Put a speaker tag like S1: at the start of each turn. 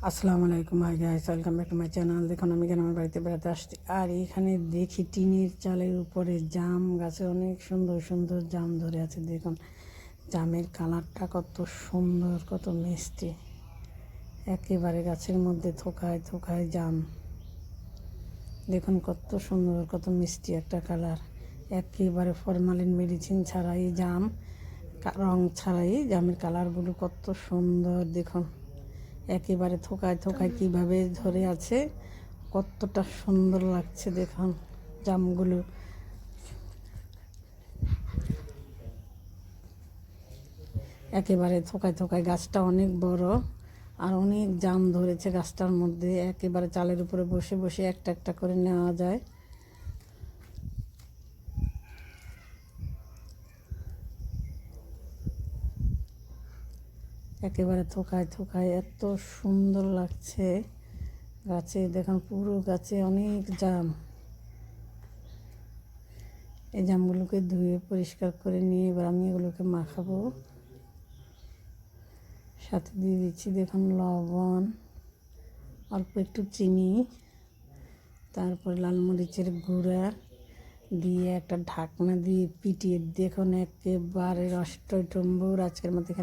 S1: আসসালামু আলাইকুম, hi guys, welcome back to my channel. দেখুন আমি কেন আমার বাড়িতে বেড়াতে আসছি, আর এখানে দেখি টিনের চালের উপরে জাম গাছে অনেক সুন্দর সুন্দর জাম ধরে আছে। দেখুন জামের কালারটা কত সুন্দর, কত মিষ্টি, একেবারে গাছের মধ্যে থোকায় থোকায় জাম। দেখুন কত সুন্দর, কত মিষ্টি একটা কালার, একেবারে ফরমালিন মেডিসিন ছাড়াই জাম, রং ছাড়াই জামের কালারগুলো কত সুন্দর। দেখুন একেবারে থোকায় থোকায় কীভাবে ধরে আছে, কতটা সুন্দর লাগছে। দেখুন জামগুলো একেবারে থোকায় থোকায়, গাছটা অনেক বড় আর অনেক জাম ধরেছে গাছটার মধ্যে। একেবারে চালের উপরে বসে বসে একটা একটা করে নেওয়া যায়। একেবারে থোকায় থোকায় এত সুন্দর লাগছে গাছে। দেখুন পুরো গাছে অনেক জাম। এই জামগুলোকে ধুয়ে পরিষ্কার করে নিয়ে এবার আমি এগুলোকে মাখাবো। সাথে দিয়ে দিচ্ছি দেখুন লবণ, অল্প একটু চিনি, তারপরে লাল মরিচের গুঁড়া দিয়ে একটা ঢাকনা দিয়ে পিটিয়ে দেখুন একেবারে রস টইটম্বুর। আজকের মতো এখানে